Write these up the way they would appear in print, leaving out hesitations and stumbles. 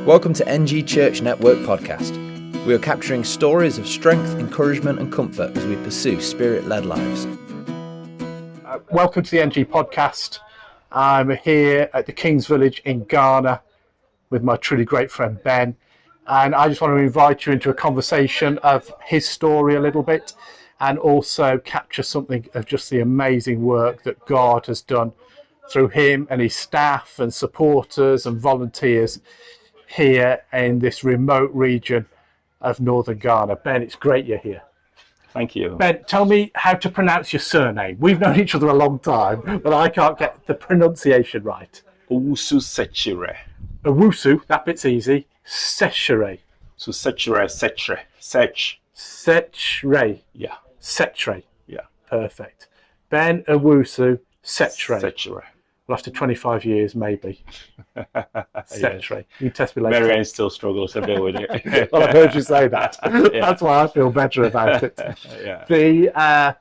Welcome to NG Church Network Podcast. We are capturing stories of strength, encouragement and comfort as we pursue spirit-led lives. Welcome to the NG Podcast. I'm here at the King's Village in Ghana with my truly great friend Ben, and I just want to invite you into a conversation of his story a little bit and also capture something of just the amazing work that God has done through him and his staff and supporters and volunteers here in this remote region of northern Ghana. Ben, it's great you're here. Thank you. Ben, tell me how to pronounce your surname. We've known each other a long time, but I can't get the pronunciation right. Owusu Sechere. Owusu, that bit's easy. Sechere. So Sechere. Sechere. Yeah. Sechere. Yeah. Perfect. Ben Owusu Sechere. Sechere. Well, after 25 years, maybe. Sechere. You can test me later. Marianne still struggles a bit with it. Well, I've heard you say that. That's why I feel better about it. Yeah.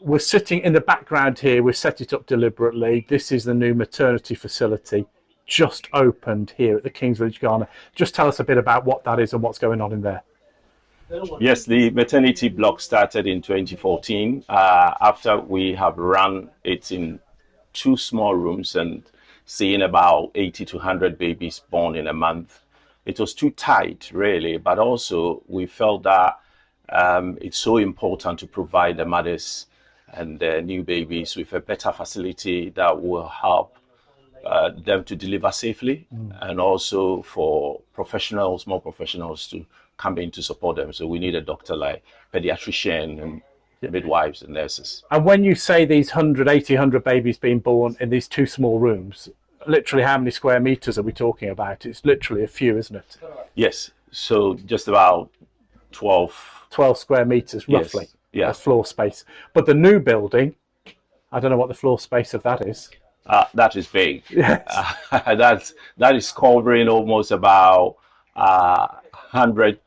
We're sitting in the background here. We've set it up deliberately. This is the new maternity facility just opened here at the King's Village, Ghana. Just tell us a bit about what that is and what's going on in there. Yes, the maternity block started in 2014 after we have run it in 2 small rooms and seeing about 80 to 100 babies born in a month. It was too tight, really, but also we felt that it's so important to provide the mothers and the new babies with a better facility that will help them to deliver safely, and also for professionals, more professionals to come in to support them. So we need a doctor like pediatrician and midwives and nurses. And when you say these 100 babies being born in these 2 small rooms, literally how many square meters are we talking about? It's literally a few, isn't it? Yes, so just about 12 square meters roughly. Yes. Yeah. Floor space. But the new building, I don't know what the floor space of that is. That is big. Yes. That is covering almost about 100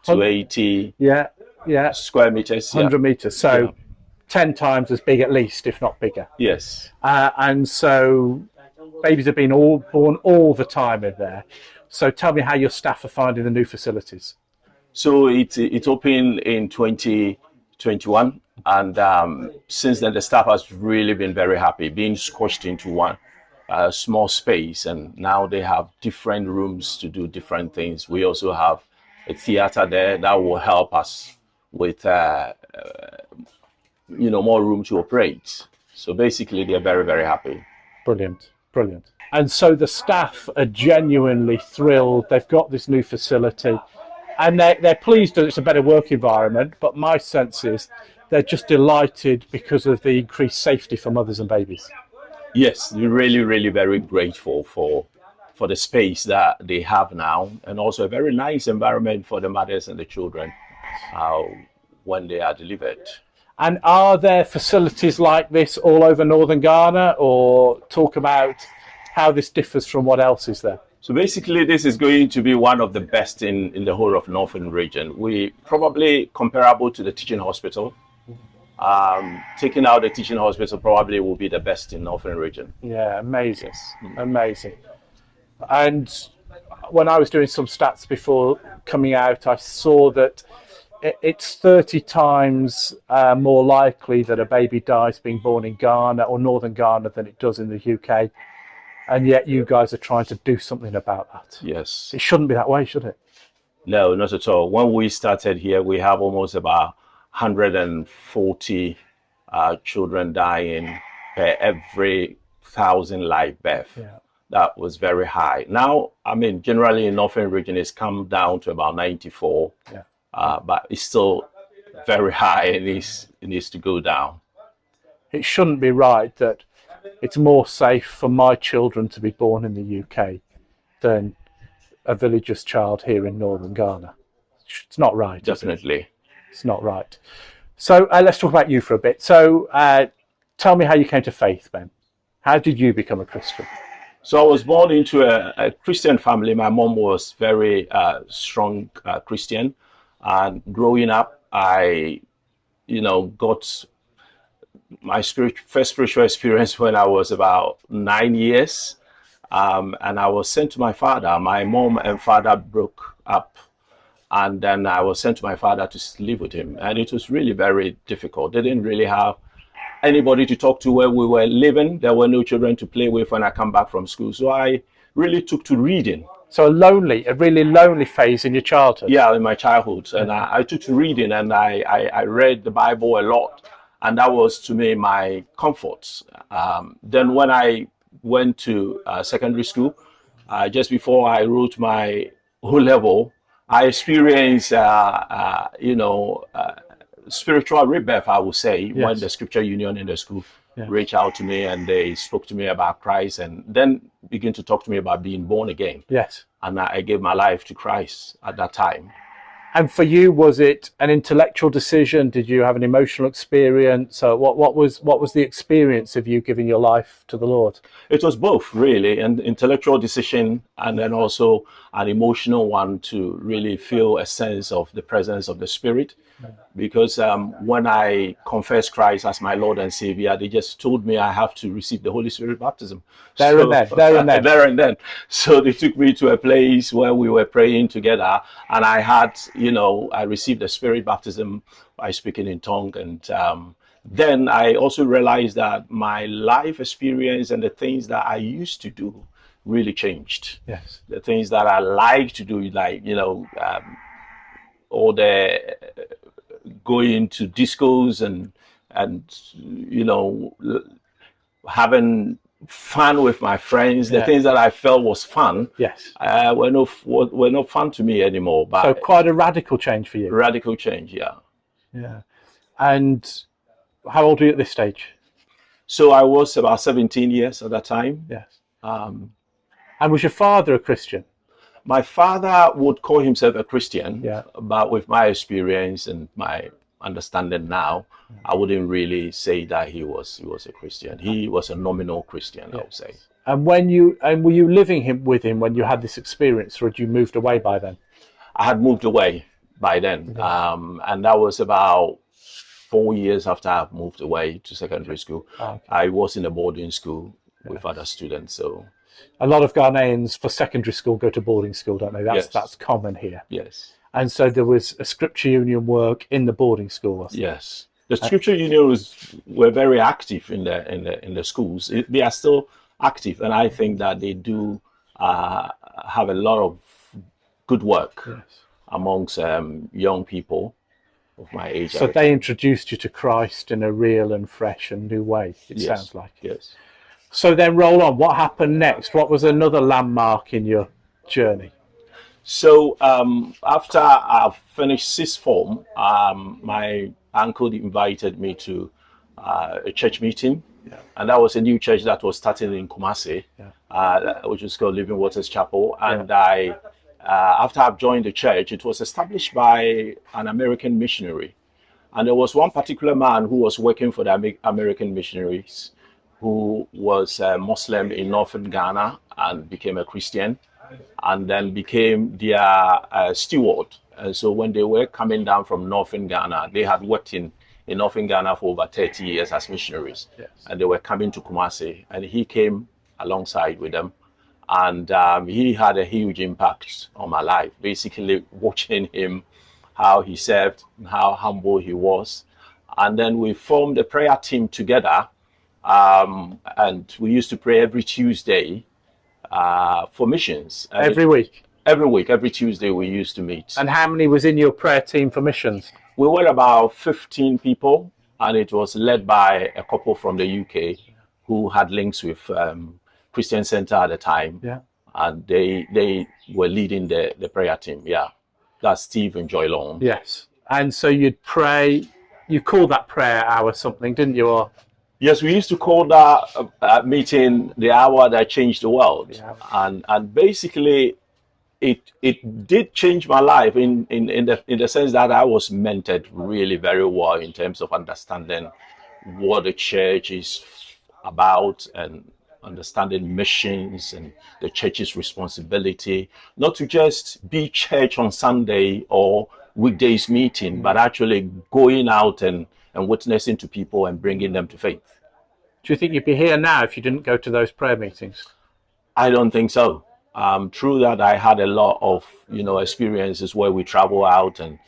to 80 square meters. 100 meters. So 10 times as big at least, if not bigger. Yes. And so babies have been born all the time in there. So tell me how your staff are finding the new facilities. So it opened in 2021, and since then the staff has really been very happy, being squashed into one small space, and now they have different rooms to do different things. We also have a theater there that will help us with more room to operate. So basically they're very, very happy. Brilliant. And so the staff are genuinely thrilled. They've got this new facility and they're pleased that it's a better work environment, but my sense is they're just delighted because of the increased safety for mothers and babies. Yes, we're really, really very grateful for the space that they have now, and also a very nice environment for the mothers and the children when they are delivered. And are there facilities like this all over northern Ghana, or talk about how this differs from what else is there? So basically this is going to be one of the best in the whole of northern region. We probably comparable to the teaching hospital. Taking out the teaching hospital probably will be the best in northern region. Yeah, amazing. Amazing. And when I was doing some stats before coming out, I saw that it's 30 times more likely that a baby dies being born in Ghana or northern Ghana than it does in the UK. And yet you guys are trying to do something about that. Yes. It shouldn't be that way, should it? No, not at all. When we started here, we have almost about 140 children dying per every 1,000 live birth. Yeah. That was very high. Now, generally in northern region, it's come down to about 94. Yeah. But it's still very high. It needs to go down. It shouldn't be right that it's more safe for my children to be born in the UK than a villager's child here in northern Ghana. It's not right. Definitely. It's not right. So let's talk about you for a bit. So tell me how you came to faith, Ben. How did you become a Christian? So I was born into a Christian family. My mom was very strong Christian. And growing up, I, got my first spiritual experience when I was about 9 years. And I was sent to my father. My mom and father broke up, and then I was sent to my father to live with him. And it was really very difficult. They didn't really have anybody to talk to where we were living. There were no children to play with when I come back from school. So I really took to reading. So a really lonely phase in your childhood. Yeah, in my childhood. And I took to reading, and I read the Bible a lot. And that was, to me, my comfort. Then when I went to secondary school, just before I wrote my O-level, I experienced, spiritual rebirth, I would say, when the Scripture Union in the school reached out to me, and they spoke to me about Christ, and then began to talk to me about being born again. Yes. And I gave my life to Christ at that time. And for you, was it an intellectual decision? Did you have an emotional experience? What was the experience of you giving your life to the Lord? It was both, really, an intellectual decision and then also an emotional one, to really feel a sense of the presence of the Spirit. Because when I confessed Christ as my Lord and Savior, they just told me I have to receive the Holy Spirit baptism. There and then. So they took me to a place where we were praying together, and I had, I received the Spirit baptism by speaking in tongue. And then I also realized that my life experience and the things that I used to do really changed. Yes. The things that I like to do, like, all the going to discos and having fun with my friends, the things that I felt was fun, were not fun to me anymore. But so quite a radical change for you. Radical change, yeah. Yeah. And how old were you at this stage? So I was about 17 years at that time. Yes. And was your father a Christian? My father would call himself a Christian, yeah. But with my experience and my understanding now, I wouldn't really say that he was a Christian. He was a nominal Christian, yes. I would say. And were you living with him when you had this experience, or had you moved away by then? I had moved away by then, and that was about 4 years after I moved away to secondary school. Okay. I was in a boarding school with other students, so. A lot of Ghanaians for secondary school go to boarding school, don't they? That's common here. Yes. And so there was a Scripture Union work in the boarding school, wasn't there? Yes. The Scripture Union were very active in the schools. They are still active, and I think that they do have a lot of good work amongst young people of my age. So they introduced you to Christ in a real and fresh and new way, it sounds like. Yes. So then roll on. What happened next? What was another landmark in your journey? So after I finished sixth form, my uncle invited me to a church meeting. Yeah. And that was a new church that was starting in Kumasi, which is called Living Waters Chapel. And after I've joined the church, it was established by an American missionary. And there was one particular man who was working for the American missionaries, who was a Muslim in northern Ghana and became a Christian, and then became their steward. And so when they were coming down from northern Ghana, they had worked in northern Ghana for over 30 years as missionaries. Yes. And they were coming to Kumasi, and he came alongside with them. And he had a huge impact on my life, basically watching him, how he served, and how humble he was. And then we formed a prayer team together. And we used to pray every Tuesday for missions. Every week? Every Tuesday we used to meet. And how many was in your prayer team for missions? We were about 15 people, and it was led by a couple from the UK who had links with Christian Center at the time. Yeah. And they were leading the prayer team. Yeah. That's Steve and Joy Long. Yes. And so you'd pray, you called that prayer hour something, didn't you? Or... Yes, we used to call that meeting the hour that changed the world. Yeah. And basically it did change my life in the sense that I was mentored really very well in terms of understanding what the church is about and understanding missions and the church's responsibility, not to just be church on Sunday or weekdays meeting, but actually going out and witnessing to people and bringing them to faith. Do you think you'd be here now if you didn't go to those prayer meetings? I don't think so. True that I had a lot of, experiences where we travel out and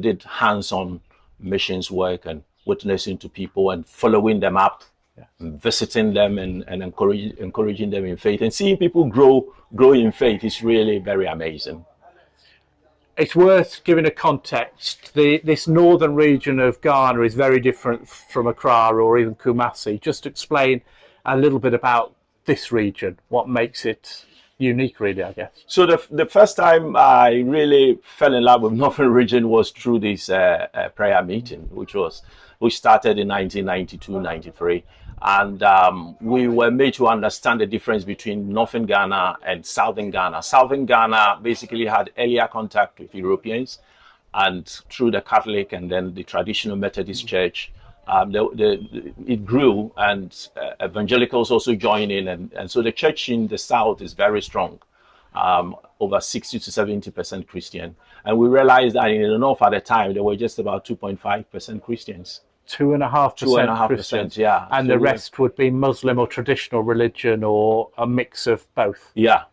did hands-on missions work and witnessing to people and following them up, and visiting them and encouraging them in faith and seeing people grow in faith is really very amazing. It's worth giving a context. This northern region of Ghana is very different from Accra or even Kumasi. Just explain a little bit about this region, what makes it unique, really, I guess. So the first time I really fell in love with Northern Region was through this prayer meeting, which started in 1992-93. And we were made to understand the difference between Northern Ghana and Southern Ghana. Southern Ghana basically had earlier contact with Europeans, and through the Catholic and then the traditional Methodist Church, it grew, and evangelicals also joined in, and so the church in the South is very strong, over 60 to 70% Christian. And we realized that in the North at the time, there were just about 2.5% Christians. 2.5% Christian, yeah. And so the rest would be Muslim or traditional religion or a mix of both. Yeah.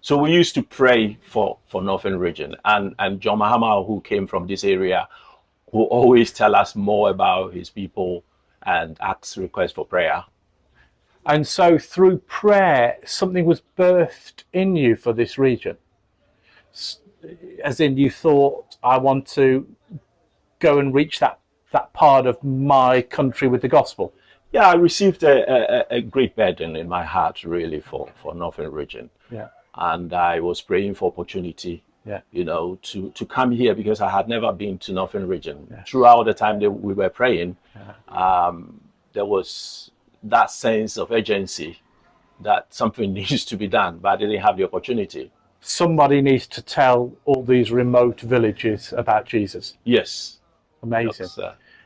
So we used to pray for Northern Region, and John Mahama, who came from this area, who always tell us more about his people and ask requests for prayer. And so through prayer, something was birthed in you for this region. As in, you thought, I want to go and reach that part of my country with the gospel. Yeah, I received a great burden in my heart, really, for Northern Region. Yeah. And I was praying for opportunity, to come here, because I had never been to Northern Region. Yeah. Throughout the time that we were praying, there was that sense of urgency that something needs to be done, but I didn't have the opportunity. Somebody needs to tell all these remote villages about Jesus. Yes. Amazing.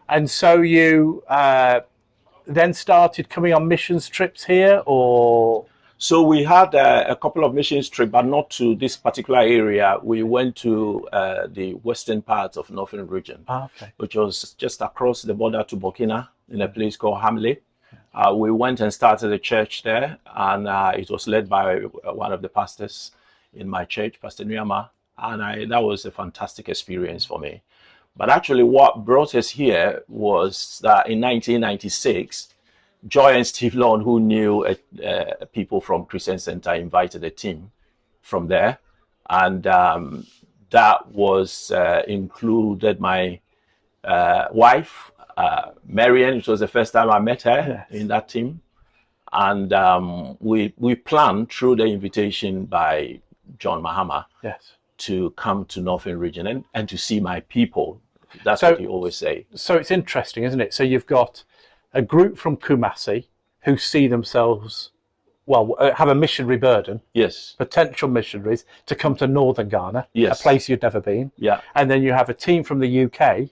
And so you then started coming on missions trips here, or? So we had a couple of missions trips, but not to this particular area. We went to the western part of Northern Region, which was just across the border to Burkina, in a place called Hamley. We went and started a church there, and it was led by one of the pastors in my church, Pastor Nuyama, and that was a fantastic experience for me. But actually what brought us here was that in 1996, Joy and Steve Lawn, who knew people from Christian Center, invited a team from there. And that was included my wife, Marian. It was the first time I met her in that team. And we planned through the invitation by John Mahama to come to Northern Region and to see my people. That's what he always say. So it's interesting, isn't it? So you've got a group from Kumasi who see themselves, have a missionary burden. Yes. Potential missionaries to come to Northern Ghana, a place you'd never been. Yeah. And then you have a team from the UK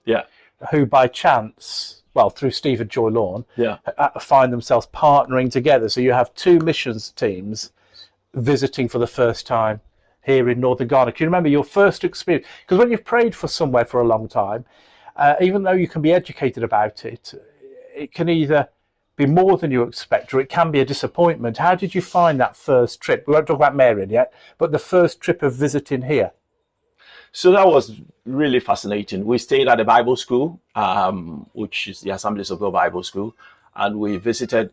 who by chance, through Steve and Joy Lawn, find themselves partnering together. So you have two missions teams visiting for the first time here in Northern Ghana. Can you remember your first experience? Because when you've prayed for somewhere for a long time, even though you can be educated about it, it can either be more than you expect or it can be a disappointment. How did you find that first trip? We won't talk about Marion yet, but the first trip of visiting here. So that was really fascinating. We stayed at a Bible school, which is the Assemblies of God Bible School, and we visited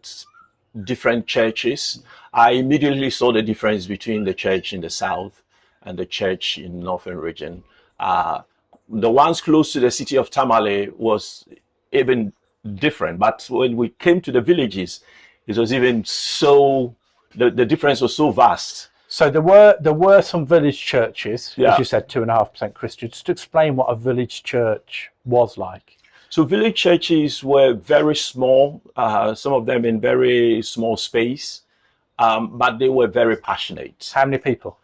different churches. I immediately saw the difference between the church in the South and the church in Northern Region. The ones close to the city of Tamale was even different, but when we came to the villages, it was even so, the difference was so vast. So there were some village churches, as you said, 2.5% Christian. Just to explain what a village church was like. So village churches were very small, some of them in very small space, but they were very passionate. How many people?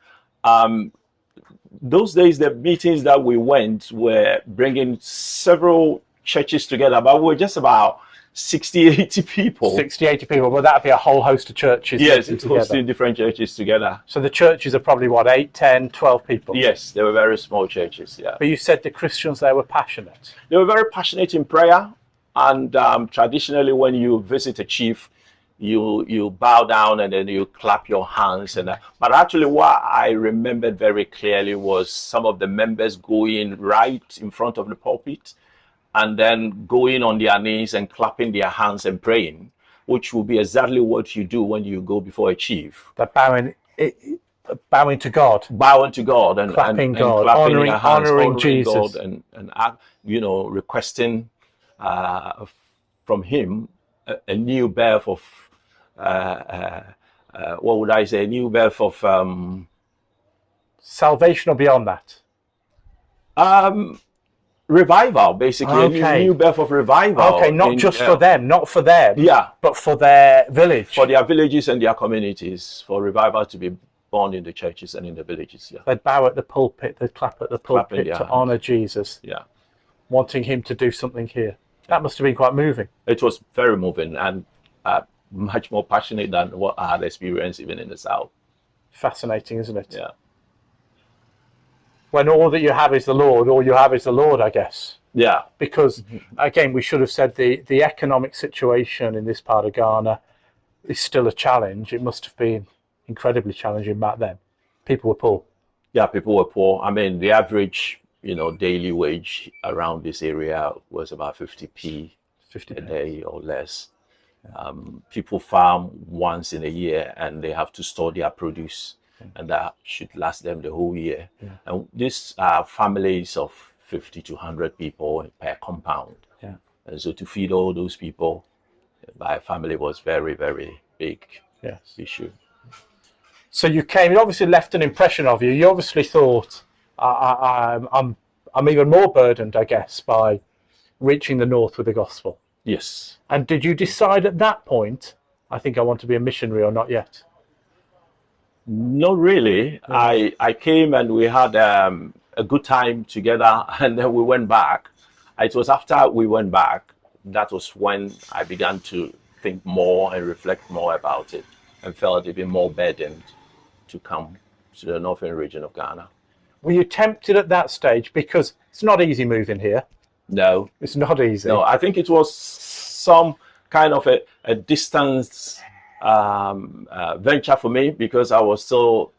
Those days, the meetings that we went were bringing several churches together, but we were just about 60, 80 people. 60, 80 people. Well, that would be a whole host of churches. Yes, it's hosting different churches together. So the churches are probably, 8, 10, 12 people? Yes, they were very small churches, yeah. But you said the Christians there were passionate. They were very passionate in prayer. And traditionally, when you visit a chief, you bow down and then you clap your hands. And but actually what I remembered very clearly was some of the members going right in front of the pulpit and then going on their knees and clapping their hands and praying, which will be exactly what you do when you go before a chief. They're bowing to God, Bowing to God and clapping and God, clapping their hands, honoring Jesus, God and requesting from Him a new birth of what would I say? A new birth of salvation or beyond that. Revival, basically. Okay. A new birth of revival. Okay, not for them, yeah, but for their village, for their villages and their communities, for revival to be born in the churches and in the villages. Yeah, they'd bow at the pulpit, they'd clap at the pulpit to honor Jesus. Yeah, wanting Him to do something here. That must have been quite moving. It was very moving and much more passionate than what I had experienced even in the South. Fascinating, isn't it? Yeah. When all that you have is the Lord, all you have is the Lord, I guess. Yeah. Because, again, we should have said the economic situation in this part of Ghana is still a challenge. It must have been incredibly challenging back then. People were poor. Yeah, people were poor. I mean, the average, daily wage around this area was about 50p a day or less. People farm once in a year and they have to store their produce. And that should last them the whole year. Yeah. And these are families of 50 to 100 people per compound. Yeah. And so to feed all those people by family was very, very big issue. So you came, it obviously left an impression of you. You obviously thought, I'm even more burdened, I guess, by reaching the north with the gospel. Yes. And did you decide at that point, I think I want to be a missionary, or not yet? Not really. Yeah. I came and we had a good time together and then we went back. It was after we went back, that was when I began to think more and reflect more about it and felt even more burdened to come to the northern region of Ghana. Were you tempted at that stage? Because it's not easy moving here. No. It's not easy. No, I think it was some kind of a distance venture for me because I was still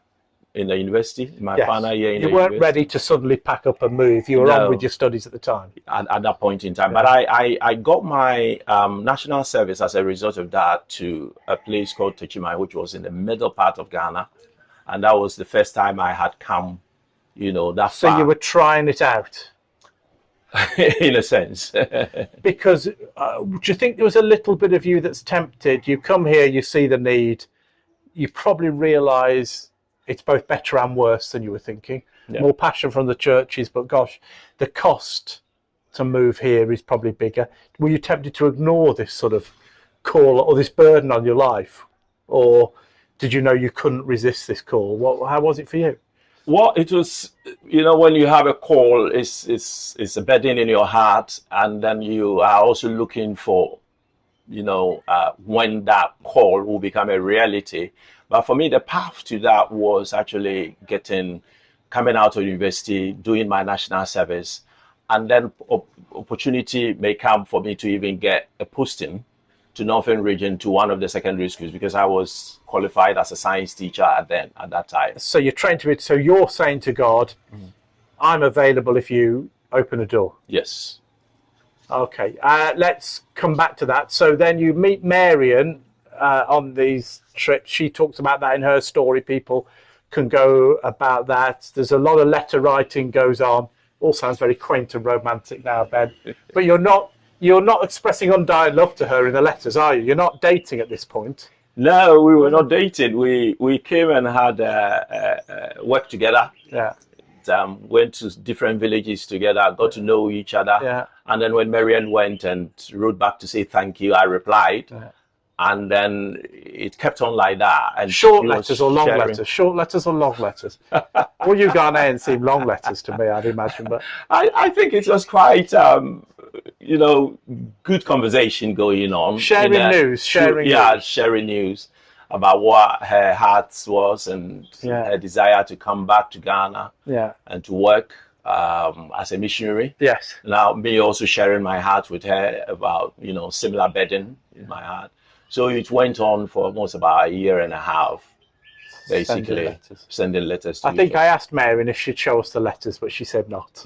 in the university, in my final year in the university. You weren't ready to suddenly pack up and move. You were on with your studies at the time. At that point in time. Yeah. But I got my national service as a result of that to a place called Techimai, which was in the middle part of Ghana. And that was the first time I had come, that far. So you were trying it out? In a sense. Because do you think there was a little bit of you that's tempted? You come here, you see the need, you probably realise it's both better and worse than you were thinking. Yeah. More passion from the churches, but gosh, the cost to move here is probably bigger. Were you tempted to ignore this sort of call or this burden on your life? Or did you know you couldn't resist this call? How was it for you? Well, it was, when you have a call, it's a burden in your heart, and then you are also looking for, when that call will become a reality. But for me, the path to that was actually coming out of university, doing my national service, and then opportunity may come for me to even get a posting to Northern Region to one of the secondary schools because I was qualified as a science teacher at that time. So you're trained to it. So you're saying to God, I'm available if you open a door. Yes. Okay. Let's come back to that. So then you meet Marian on these trips. She talks about that in her story. People can go about that. There's a lot of letter writing goes on. All sounds very quaint and romantic now, Ben. But you're not expressing undying love to her in the letters, are you? You're not dating at this point. No, we were not dating. We came and had work together. Yeah. Went to different villages together, got to know each other. Yeah. And then when Marian went and wrote back to say thank you, I replied. Yeah. And then it kept on like that. And short letters or long letters? Short letters or long letters? All you Ghanaians seem long letters to me, I'd imagine. But I think it was quite, good conversation going on. Sharing news. Sharing news about what her heart was and her desire to come back to Ghana and to work as a missionary. Yes. Now, me also sharing my heart with her about, similar burden in my heart. So it went on for almost about a year and a half, basically sending letters to I think I asked Mary if she'd show us the letters, but she said not.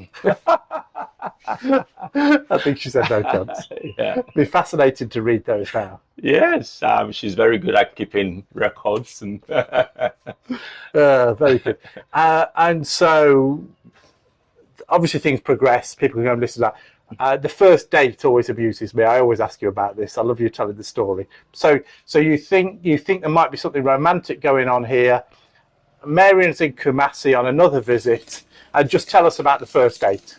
I think she said no chance. Yeah. It'd be fascinating to read those now. Yes, she's very good at keeping records. And Very good. And so, obviously, things progress. People can go and listen to that. The first date always amuses me. I always ask you about this. I love you telling the story. So you think there might be something romantic going on here. Marian's in Kumasi on another visit, and just tell us about the first date.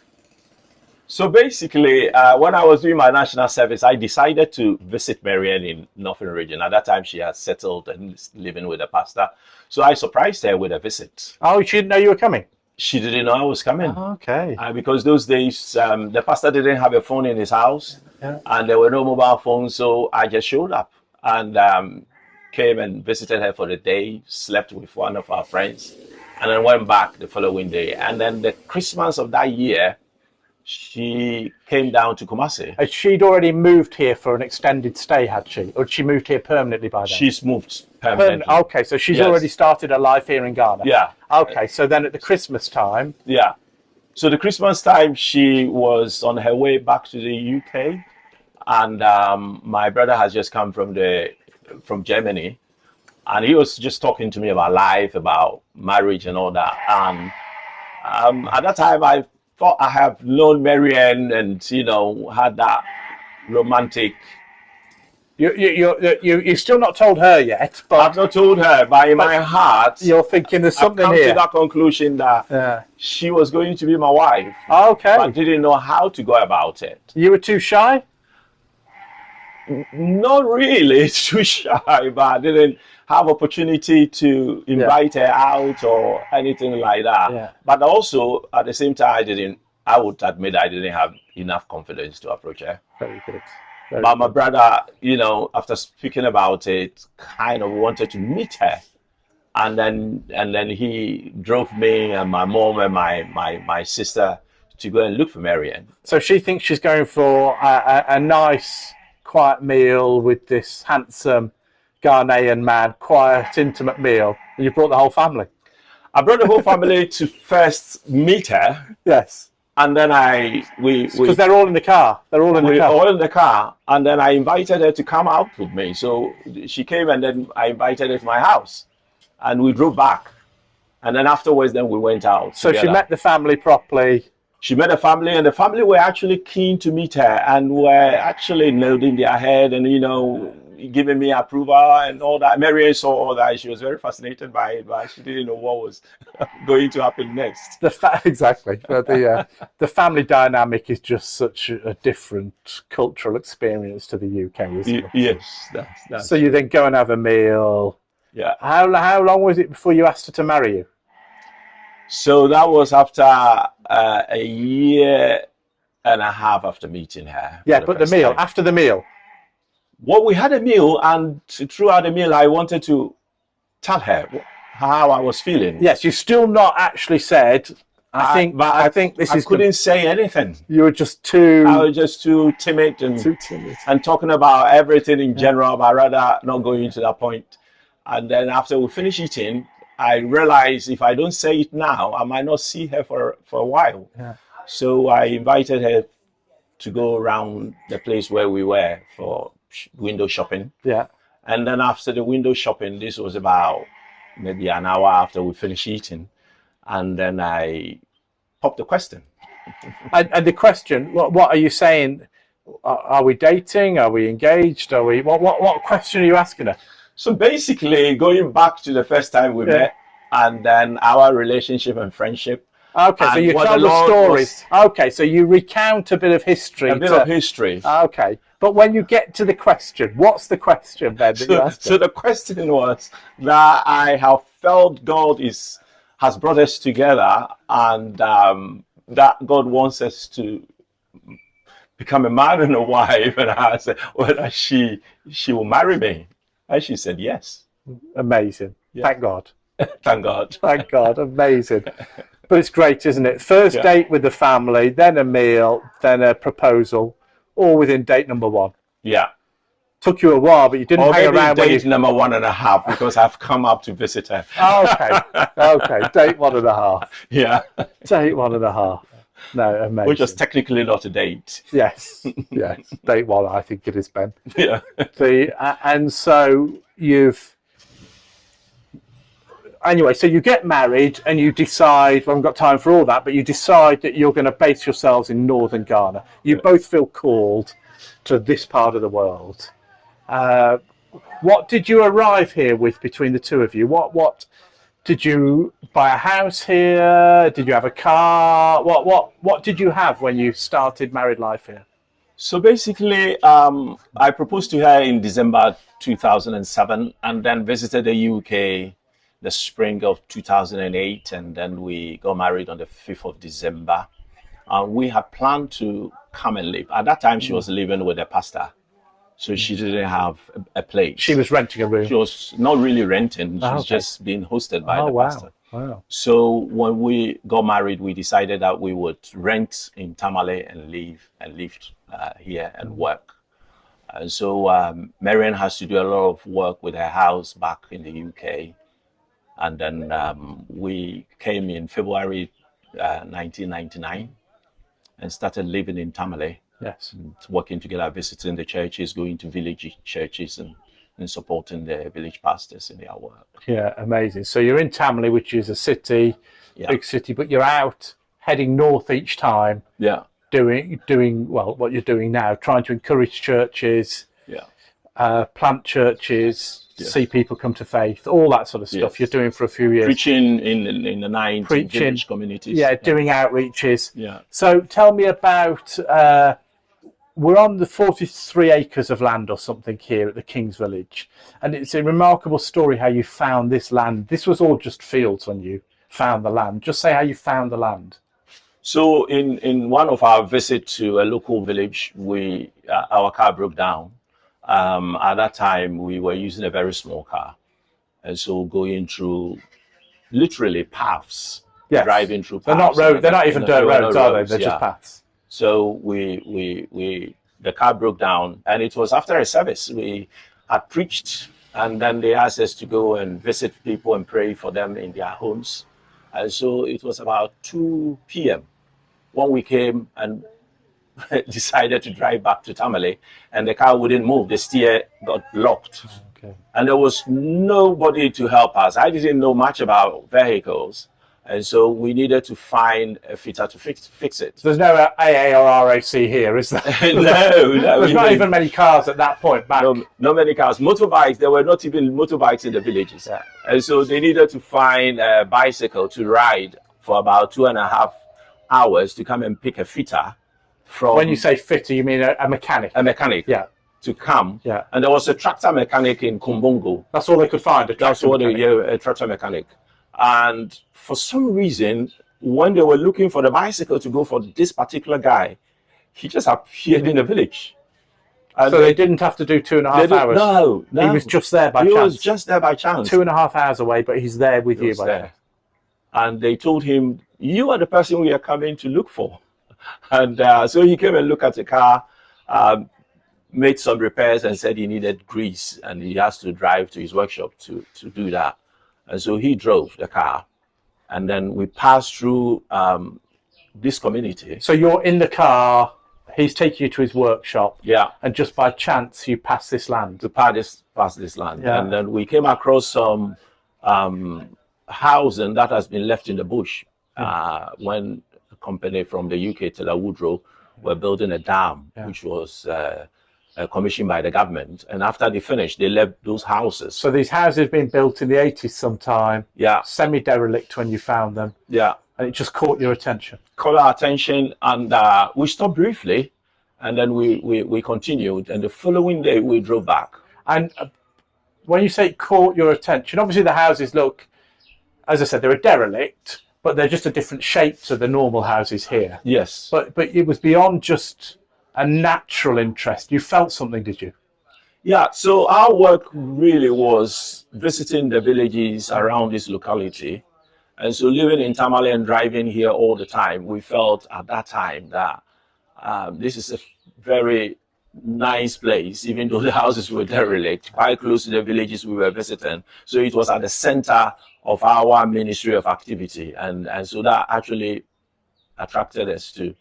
So basically, when I was doing my national service, I decided to visit Marianne in Northern Region. At that time, she had settled and living with a pastor. So I surprised her with a visit. Oh, she didn't know you were coming? She didn't know I was coming. Oh, okay. Because those days, the pastor didn't have a phone in his house, and there were no mobile phones. So I just showed up and came and visited her for the day, slept with one of our friends, and then went back the following day. And then the Christmas of that year, she came down to Kumasi. She'd already moved here for an extended stay, had she? Or had she moved here permanently by then? She's moved permanently. Okay, so she's already started her life here in Ghana. Yeah. Okay, so then at the Christmas time. Yeah. So the Christmas time, she was on her way back to the UK. And my brother has just come from Germany. And he was just talking to me about life, about marriage and all that. And at that time, I thought I have known Marianne and, had that romantic. You've still not told her yet, but I've not told her, but in my heart, you're thinking there's something I've come here. to that conclusion that she was going to be my wife. Okay. But I didn't know how to go about it. You were too shy? Not really too shy, but I didn't have opportunity to invite her out or anything like that. Yeah. But also, at the same time, I would admit I didn't have enough confidence to approach her. Very good. But my brother, after speaking about it, kind of wanted to meet her. And then he drove me and my mom and my sister to go and look for Marianne. So she thinks she's going for a nice, quiet meal with this handsome Ghanaian man, quiet, intimate meal. And you brought the whole family? I brought the whole family to first meet her. Yes. And then because they're all in the car. They're all in the car. All in the car. And then I invited her to come out with me. So she came and then I invited her to my house. And we drove back. And then afterwards, then we went out. So together. She met the family properly. She met the family, and the family were actually keen to meet her and were actually nodding their head and, giving me approval and all that. Marianne saw all that. She was very fascinated by it, but she didn't know what was going to happen next. Exactly. The family dynamic is just such a different cultural experience to the UK, isn't it? Yes. That's so you then go and have a meal. Yeah. How long was it before you asked her to marry you? So that was after a year and a half after meeting her. Yeah, but the meal, after the meal. Well, we had a meal, and throughout the meal, I wanted to tell her how I was feeling. Yes, you've still not actually said. I think this is. I couldn't say anything. You were just too. I was just too timid and talking about everything in general, but rather not going to that point. And then after we finished eating, I realized if I don't say it now, I might not see her for a while. Yeah. So I invited her to go around the place where we were for window shopping. Yeah. And then after the window shopping, this was about maybe an hour after we finished eating. And then I popped the question. And the question, what are you saying? Are we dating? Are we engaged? Are we? What question are you asking her? So basically, going back to the first time we met, and then our relationship and friendship. Okay, so you tell the stories. Okay, so you recount a bit of history. A bit of history. Okay, but when you get to the question, what's the question then that you asked? So the question was that I have felt God has brought us together, and that God wants us to become a man and a wife. And I said whether she will marry me, and she said yes. Amazing. Yeah. Thank God. Thank God. Thank God. Amazing. But it's great, isn't it? First date with the family, then a meal, then a proposal, all within date number 1. Yeah. took you a while, but you didn't Or hang maybe around when you... date number 1.5, because I've come up to visit her. Oh, okay, okay, date 1.5. Yeah. Date 1.5. No, amazing. Which was technically not a date. Yes, yes, date 1, I think it is, Ben. Yeah. And so anyway, so you get married and you decide, well, I haven't got time for all that, but you decide that you're going to base yourselves in northern Ghana. You both feel called to this part of the world. What did you arrive here with between the two of you? What did you buy a house here? Did you have a car? What did you have when you started married life here? So basically, I proposed to her in December 2007, and then visited the UK the spring of 2008, and then we got married on the 5th of December. We had planned to come and live. At that time, she was living with a pastor, so she didn't have a place. She was renting a room. She was not really renting. She was okay. just being hosted by the wow. pastor. Wow. So when we got married, we decided that we would rent in Tamale and live here and work. And so Marian has to do a lot of work with her house back in the UK. And then we came in February 1999 and started living in Tamale. Yes. Working together, visiting the churches, going to village churches and supporting the village pastors in their work. Yeah, amazing. So you're in Tamale, which is a city, big city, but you're out heading north each time. Yeah. Doing well, what you're doing now, trying to encourage churches, plant churches, see people come to faith, all that sort of stuff you're doing for a few years. Preaching in the night, village communities. Yeah, doing outreaches. Yeah. So tell me about, we're on the 43 acres of land or something here at the King's Village. And it's a remarkable story how you found this land. This was all just fields when you found the land. Just say how you found the land. So in one of our visits to a local village, our car broke down. At that time, we were using a very small car. And so going through literally paths, driving through paths. They're not roads, they're not even dirt roads, are they? They're just paths. So the car broke down, and it was after a service. We had preached, and then they asked us to go and visit people and pray for them in their homes. And so it was about 2 p.m. when we came and decided to drive back to Tamale, and the car wouldn't move. The steer got locked. Okay. And there was nobody to help us. I didn't know much about vehicles. And so we needed to find a fitter to fix it. There's no AA or RAC here, is there? No. There's not even many cars at that point back. No many cars. Motorbikes, there were not even motorbikes in the villages. Yeah. And so they needed to find a bicycle to ride for about 2.5 hours to come and pick a fitter from... When you say fitter, you mean a mechanic? A mechanic. Yeah. To come. Yeah. And there was a tractor mechanic in Kumbungu. That's all they could find, a tractor mechanic. And for some reason, when they were looking for the bicycle to go for this particular guy, he just appeared in the village. And so they didn't have to do 2.5 hours? No. He was just there by chance? He was just there by chance. 2.5 hours away, but he's there with you by chance. And they told him, you are the person we are coming to look for. And so he came and looked at the car, made some repairs and said he needed grease, and he has to drive to his workshop to do that. And so he drove the car, and then we passed through this community. So you're in the car, he's taking you to his workshop. Yeah. And just by chance, you pass this land. To pass this land. Yeah. And then we came across some housing that has been left in the bush when a company from the UK, Taylor Woodrow, were building a dam, which was commissioned by the government. And after they finished, they left those houses. So these houses had been built in the 80s sometime. Yeah. Semi-derelict when you found them. Yeah. And it just caught your attention. Caught our attention, and we stopped briefly, and then we continued. And the following day, we drove back. And when you say it caught your attention, obviously the houses look, as I said, they're a derelict, but they're just a different shape to the normal houses here. Yes. But it was beyond just a natural interest. You felt something, did you? Yeah, so our work really was visiting the villages around this locality. And so living in Tamale and driving here all the time, we felt at that time that this is a very nice place, even though the houses were derelict, quite close to the villages we were visiting. So it was at the center of our ministry of activity. And so that actually attracted us to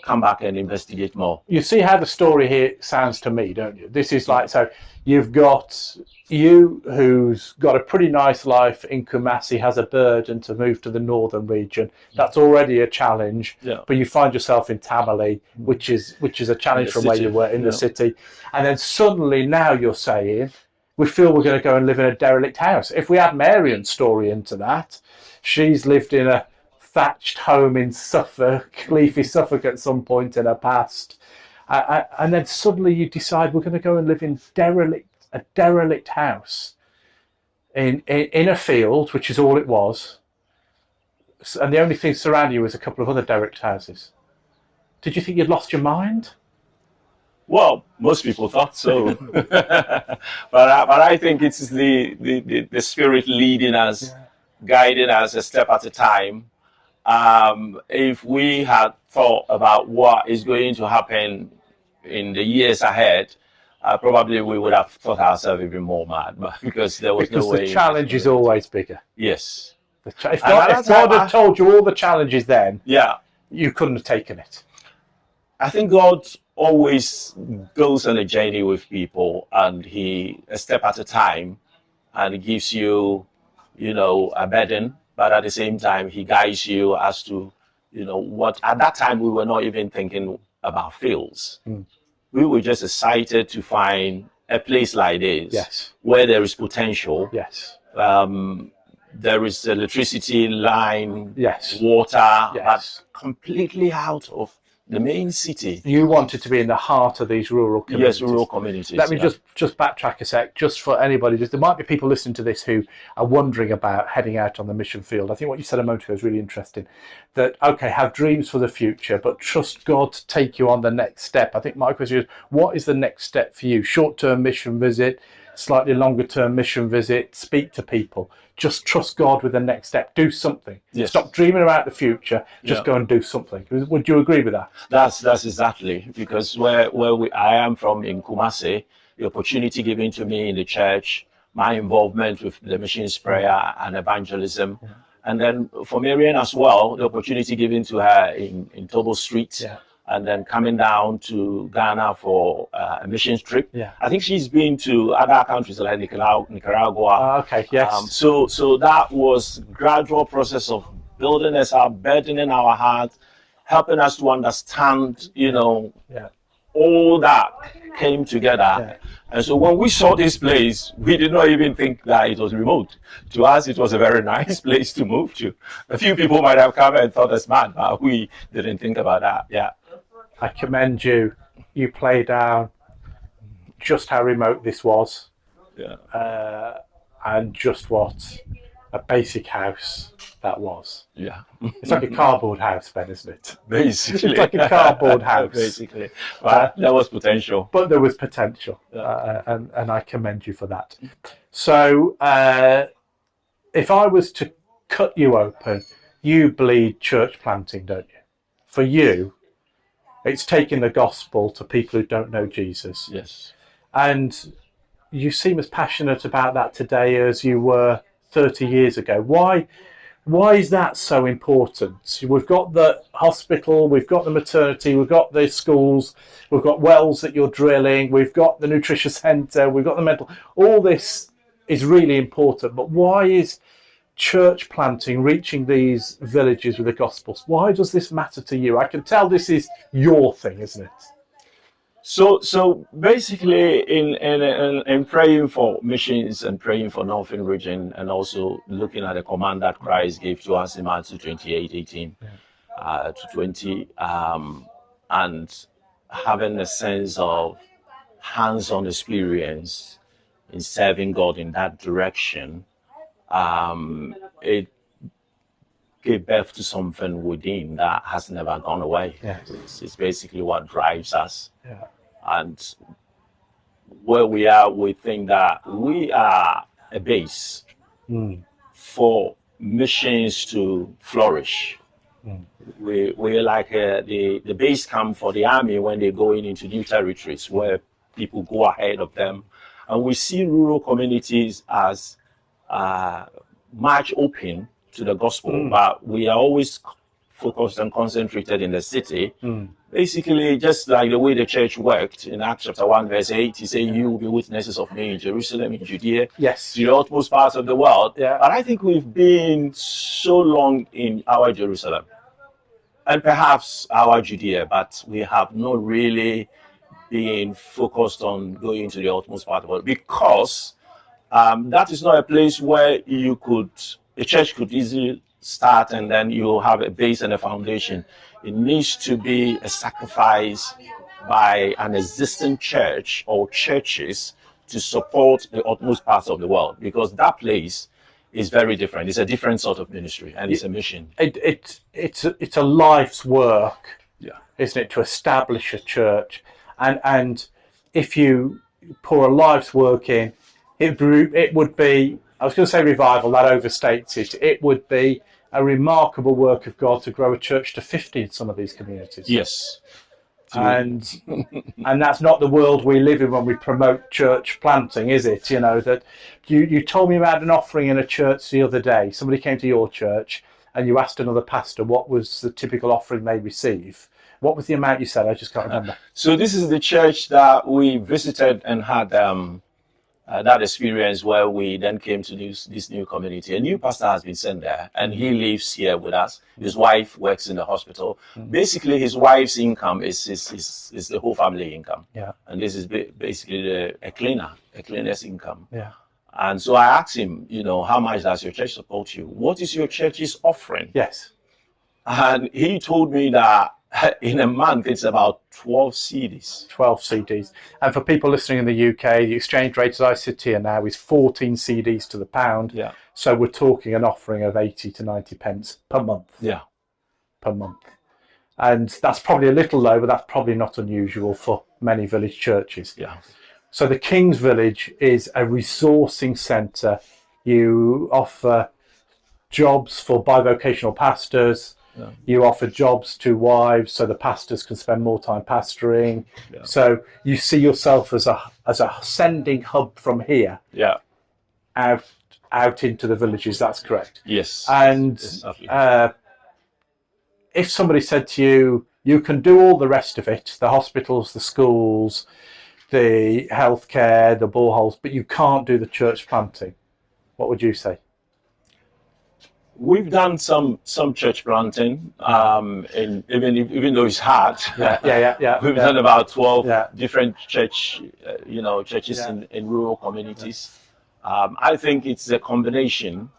come back and investigate more. You see how the story here sounds to me, don't you? This is like, so you've got you who's got a pretty nice life in Kumasi, has a burden to move to the northern region. That's already a challenge, but you find yourself in Tamale, which is a challenge from where you were in the city. And then suddenly now you're saying, we feel we're going to go and live in a derelict house. If we add Marian's story into that, she's lived in a thatched home in Suffolk, leafy Suffolk at some point in her past. And then suddenly you decide we're going to go and live in a derelict house in a field, which is all it was. And the only thing surrounding you was a couple of other derelict houses. Did you think you'd lost your mind? Well, most people thought so. but I think it's the Spirit leading us, guiding us a step at a time. If we had thought about what is going to happen in the years ahead, probably we would have thought ourselves even more mad, because there was no way. Because the challenge is always bigger. Yes. If God had told you all the challenges then, you couldn't have taken it. I think God always goes on a journey with people, and He, a step at a time, and He gives you, a burden. But at the same time, He guides you as to, what at that time we were not even thinking about fields. We were just excited to find a place like this, where there is potential. There is electricity line, water, but completely out of the main city. You wanted to be in the heart of these rural communities. Yes, rural communities. Let me just backtrack a sec, just for anybody. There might be people listening to this who are wondering about heading out on the mission field. I think what you said a moment ago is really interesting. That, okay, have dreams for the future, but trust God to take you on the next step. I think my question is, what is the next step for you? Short-term mission visit, slightly longer-term mission visit, speak to people. Just trust God with the next step. Do something. Stop dreaming about the future. Just go and do something. Would you agree with that? That's exactly, because I am from in Kumasi, the opportunity given to me in the church, my involvement with the missions prayer and evangelism, and then for Marian as well, the opportunity given to her in Tobo Street. And then coming down to Ghana for a missions trip. I think she's been to other countries like Nicaragua. So that was gradual process of building us up, burdening our heart, helping us to understand, all that came together. And so when we saw this place, we did not even think that it was remote. To us, it was a very nice place to move to. A few people might have come and thought us mad, but we didn't think about that. I commend you. You play down just how remote this was, and just what a basic house that was. It's like a cardboard house, Ben, isn't it? Basically, it's like a cardboard house. Basically, but there was potential. But there was potential, and I commend you for that. So, if I was to cut you open, you bleed church planting, don't you? For you, it's taking the gospel to people who don't know Jesus. And you seem as passionate about that today as you were 30 years ago. Why is that so important? We've got the hospital, we've got the maternity, we've got the schools, we've got wells that you're drilling, we've got the nutrition centre, we've got the mental. All this is really important. But why is church planting, reaching these villages with the Gospels, why does this matter to you? I can tell this is your thing, isn't it? So basically, in praying for missions and praying for Northern region, and also looking at the command that Christ gave to us in Matthew 28:18 to 20, and having a sense of hands-on experience in serving God in that direction, it gave birth to something within that has never gone away. It's basically what drives us. And where we are, we think that we are a base for missions to flourish. We're like the base camp for the army when they're going into new territories where people go ahead of them. And we see rural communities as much open to the gospel, but we are always focused and concentrated in the city. Basically, just like the way the church worked in Acts chapter 1, verse 8, he said, "You will be witnesses of me in Jerusalem, in Judea, Yes. to the utmost parts of the world." Yeah. But I think we've been so long in our Jerusalem and perhaps our Judea, but we have not really been focused on going to the utmost part of the world, because that is not a place where a church could easily start and then you have a base and a foundation. It needs to be a sacrifice by an existing church or churches to support the utmost parts of the world, because that place is very different. It's a different sort of ministry, and it's a mission. It's a life's work, isn't it, to establish a church, and if you pour a life's work in, it would be, I was going to say revival, that overstates it. It would be a remarkable work of God to grow a church to 50 in some of these communities. Yes. And that's not the world we live in when we promote church planting, is it? You know, that you told me about an offering in a church the other day. Somebody came to your church and you asked another pastor what was the typical offering they receive. What was the amount you said? I just can't remember. So this is the church that we visited and had that experience where we then came to this new community. A new pastor has been sent there, and he lives here with us. His wife works in the hospital. Basically, his wife's income is the whole family income. Yeah. And this is basically a cleaner's income. Yeah. And so I asked him, how much does your church support you? What is your church's offering? Yes. And he told me that in a month, it's about 12 CDs. 12 CDs. And for people listening in the UK, the exchange rate as I sit here now is 14 CDs to the pound. Yeah. So we're talking an offering of 80 to 90 pence per month. Yeah. Per month. And that's probably a little low, but that's probably not unusual for many village churches. Yeah. So the King's Village is a resourcing centre. You offer jobs for bivocational pastors. Yeah. You offer jobs to wives so the pastors can spend more time pastoring. Yeah. So you see yourself as a sending hub from here out into the villages. That's correct. Yes. And if somebody said to you, you can do all the rest of it, the hospitals, the schools, the healthcare, the boreholes, but you can't do the church planting, what would you say? We've done some church planting, even though it's hard. Yeah. We've done about 12 different churches in rural communities. I think it's a combination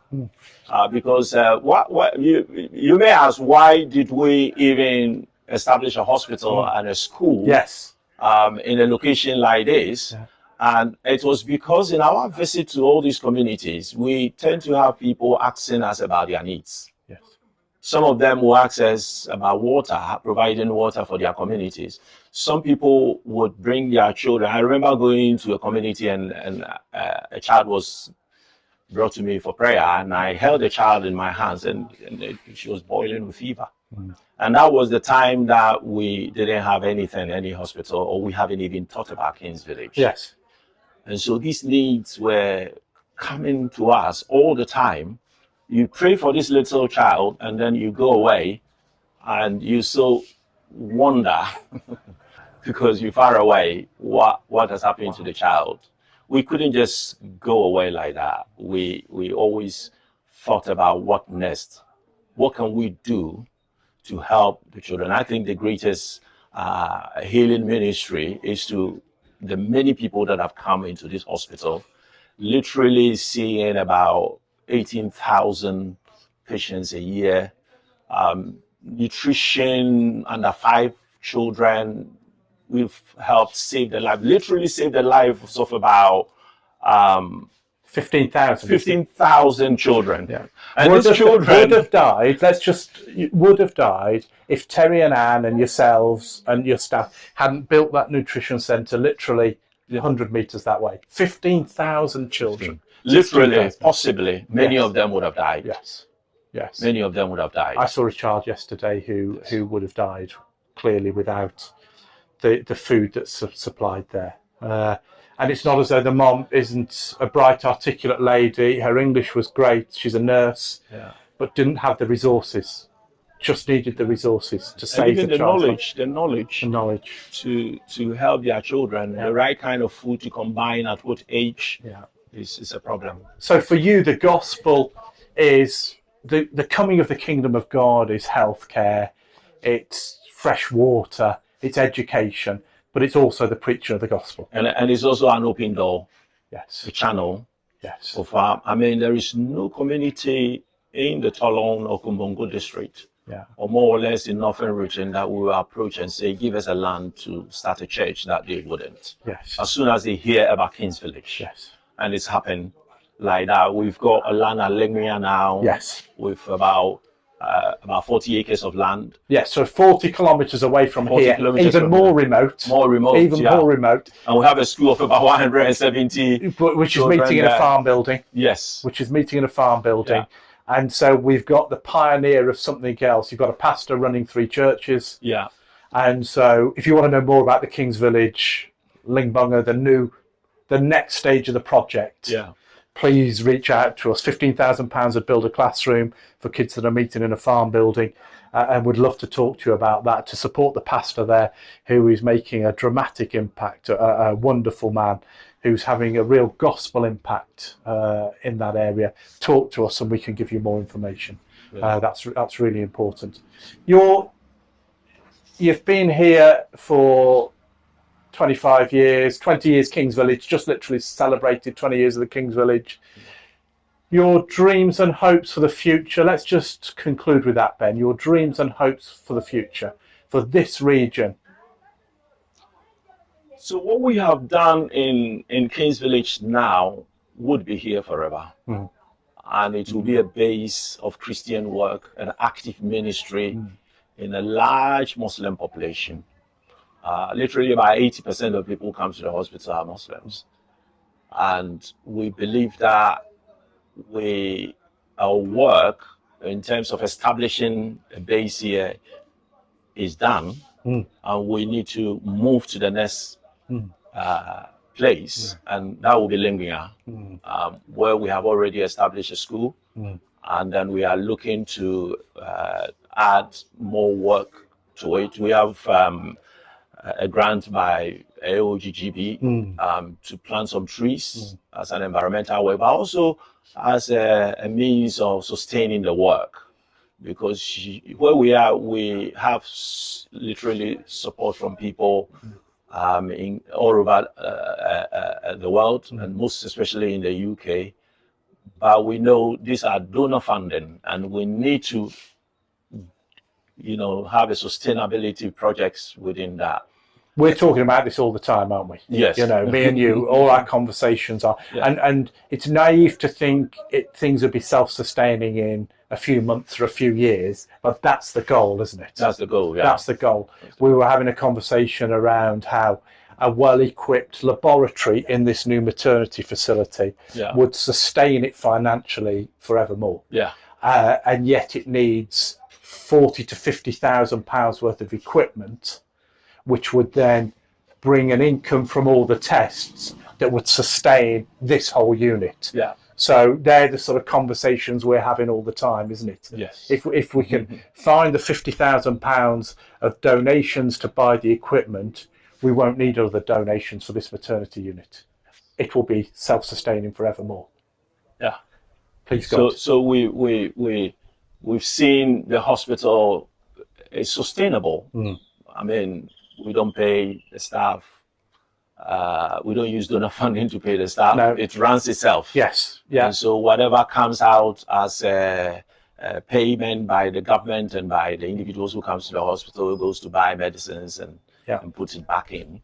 because what you may ask, why did we even establish a hospital and a school? Yes. In a location like this? Yeah. And it was because in our visit to all these communities, we tend to have people asking us about their needs. Yes. Some of them will ask us about water, providing water for their communities. Some people would bring their children. I remember going to a community and a child was brought to me for prayer, and I held the child in my hands, and she was boiling with fever. And that was the time that we didn't have any hospital, or we haven't even thought about King's Village. Yes. And so these needs were coming to us all the time. You pray for this little child, and then you go away, and you so wonder, because you're far away, what has happened to the child. We couldn't just go away like that. We always thought about what next. What can we do to help the children? I think the greatest healing ministry is to the many people that have come into this hospital, literally seeing about 18,000 patients a year, nutrition under 5 children. We've helped save the life, literally save the lives of about 15,000 children. Yeah. And these children would have died. Would have died if Terry and Anne and yourselves and your staff hadn't built that nutrition centre literally 100 metres that way. 15,000 children. Literally, possibly, many of them would have died. Yes. Yes. Many of them would have died. I saw a child yesterday who would have died clearly without the food that's supplied there. And it's not as though the mom isn't a bright, articulate lady. Her English was great. She's a nurse, but didn't have the resources. Just needed the resources to save even the child's life. The knowledge to help their children, the right kind of food to combine at what age is a problem. So for you, the gospel is the coming of the kingdom of God is healthcare, it's fresh water, it's education, but it's also the preaching of the gospel. And it's also an open door, yes, a channel. Yes. Of, I mean, there is no community in the Tolon or Kumbongo district, or more or less in Northern region, that we will approach and say, give us a land to start a church, that they wouldn't. Yes. As soon as they hear about King's Village. Yes. And it's happened like that. We've got a land at Lengmia now. Yes. With about 40 acres of land. Yes, so 40 kilometres away from here, even more remote. More remote, even more remote. And we have a school of about 170, which is meeting in a farm building. Yes, which is meeting in a farm building, and so we've got the pioneer of something else. You've got a pastor running 3 churches. Yeah, and so if you want to know more about the King's Village, Lingbunga, the next stage of the project. Please reach out to us. £15,000 would build a classroom for kids that are meeting in a farm building, and would love to talk to you about that, to support the pastor there, who is making a dramatic impact, a wonderful man who's having a real gospel impact in that area. Talk to us and we can give you more information. That's really important. You've been here for 25 years, 20 years King's Village, just literally celebrated 20 years of the King's Village. Your dreams and hopes for the future, let's just conclude with that, Ben. Your dreams and hopes for the future, for this region. So what we have done in King's Village now would be here forever. And it will be a base of Christian work, an active ministry in a large Muslim population. Literally about 80% of people who come to the hospital are Muslims. And we believe that our work in terms of establishing a base here is done. And we need to move to the next place, and that will be Lengmia, where we have already established a school. And then we are looking to add more work to it. We have a grant by AOGGB to plant some trees as an environmental work, but also as a means of sustaining the work. Because where we are, we have literally support from people in all over the world, and most especially in the UK. But we know these are donor funding, and we need to, have a sustainability projects within that. We're talking about this all the time, aren't we? Yes. Me and you, all our conversations are. And it's naive to think things would be self-sustaining in a few months or a few years, but that's the goal, isn't it? That's the goal, yeah. That's the goal. We were having a conversation around how a well-equipped laboratory in this new maternity facility would sustain it financially forevermore. And yet it needs £40,000 to £50,000 worth of equipment, which would then bring an income from all the tests that would sustain this whole unit. So they're the sort of conversations we're having all the time, isn't it? Yes. If we can find the £50,000 of donations to buy the equipment, we won't need other donations for this maternity unit. It will be self-sustaining forevermore. Please God. So we've seen the hospital is sustainable. I mean, we don't pay the staff. We don't use donor funding to pay the staff. No. It runs itself. And so whatever comes out as a payment by the government and by the individuals who comes to the hospital goes to buy medicines and put it back in.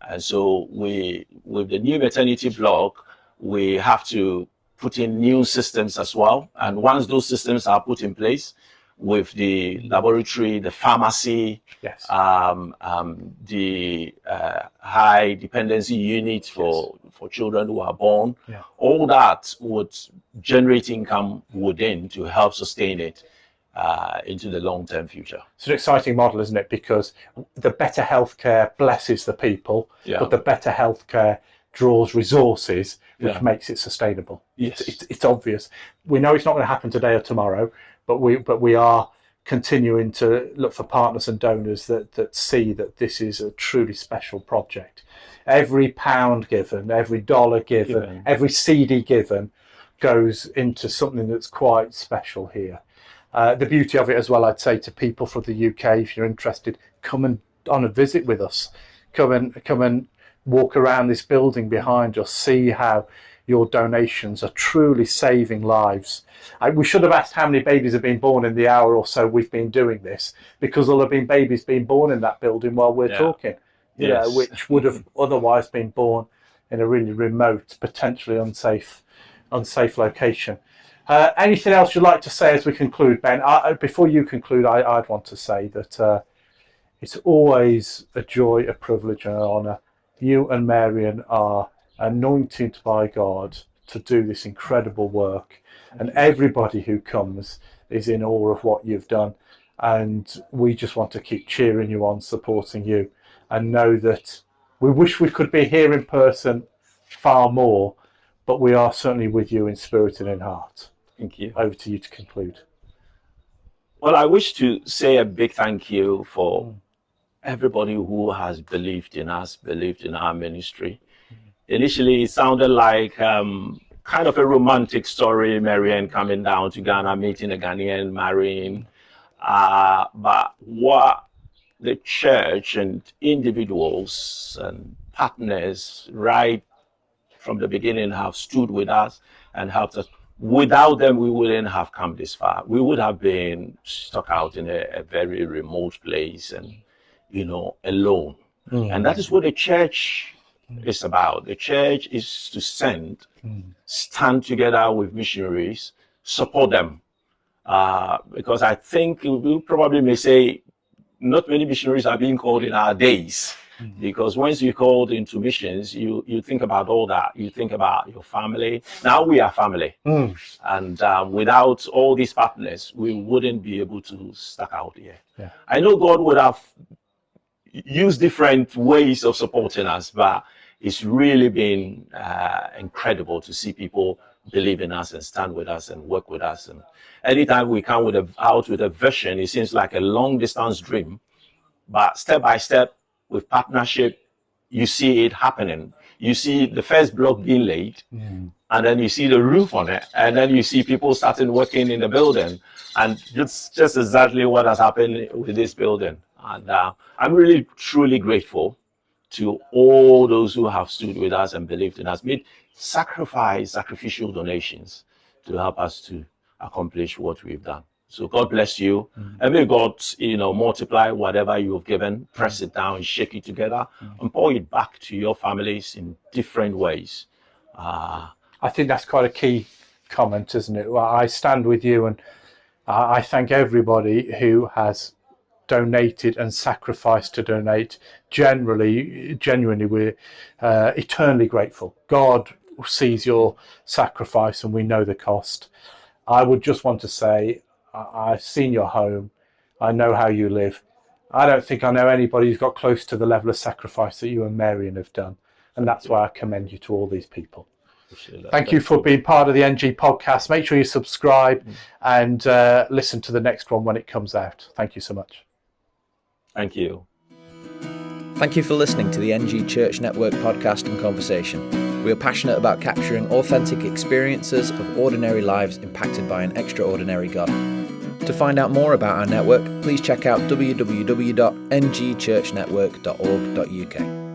And so with the new maternity block, we have to put in new systems as well. And once those systems are put in place, with the laboratory, the pharmacy, Yes. the high dependency units for children who are born. Yeah. All that would generate income within to help sustain it into the long-term future. It's an exciting model, isn't it? Because the better healthcare blesses the people, but the better healthcare draws resources, which makes it sustainable. Yes. It's obvious. We know it's not going to happen today or tomorrow, but we are continuing to look for partners and donors that see that this is a truly special project. Every pound given, every dollar given, every CD given goes into something that's quite special here. The beauty of it as well, I'd say to people from the UK, if you're interested, come on a visit with us. Come and walk around this building behind us, see how your donations are truly saving lives. We should have asked how many babies have been born in the hour or so we've been doing this, because there'll have been babies being born in that building while we're talking, you know, which would have otherwise been born in a really remote, potentially unsafe location. Anything else you'd like to say as we conclude, Ben? Before you conclude, I'd want to say that it's always a joy, a privilege and an honour. You and Marion are anointed by God to do this incredible work, and everybody who comes is in awe of what you've done, and we just want to keep cheering you on, supporting you, and know that we wish we could be here in person far more, but we are certainly with you in spirit and in heart. Thank you. Over to you to conclude. Well, I wish to say a big thank you for everybody who has believed in us, believed in our ministry. Initially, it sounded like kind of a romantic story, Marianne coming down to Ghana, meeting a Ghanaian, marrying. But what the church and individuals and partners right from the beginning have stood with us and helped us. Without them, we wouldn't have come this far. We would have been stuck out in a very remote place and, you know, alone. And that is what the church is about. The church is to stand together with missionaries, support them. Because I think we probably may say not many missionaries are being called in our days. Because once you're called into missions, you think about all that. You think about your family. Now we are family. And without all these partners, we wouldn't be able to stack out here. Yeah. I know God would have used different ways of supporting us, but it's really been incredible to see people believe in us and stand with us and work with us. And anytime we come out with a vision, it seems like a long distance dream, but step by step, with partnership, you see it happening. You see the first block being laid, and then you see the roof on it, and then you see people starting working in the building, and just exactly what has happened with this building. And I'm really, truly grateful to all those who have stood with us and believed in us, made sacrificial donations to help us to accomplish what we've done. So God bless you. And may God, multiply whatever you have given, press it down, shake it together, and pour it back to your families in different ways. I think that's quite a key comment, isn't it? Well, I stand with you, and I thank everybody who has donated and sacrificed to donate. Genuinely, we're eternally grateful. God sees your sacrifice, and we know the cost. I would just want to say, I've seen your home. I know how you live. I don't think I know anybody who's got close to the level of sacrifice that you and Marion have done. And that's why I commend you to all these people. Thank you for being part of the NG podcast. Make sure you subscribe and listen to the next one when it comes out. Thank you so much. Thank you. Thank you for listening to the NG Church Network podcast and conversation. We are passionate about capturing authentic experiences of ordinary lives impacted by an extraordinary God. To find out more about our network, please check out www.ngchurchnetwork.org.uk.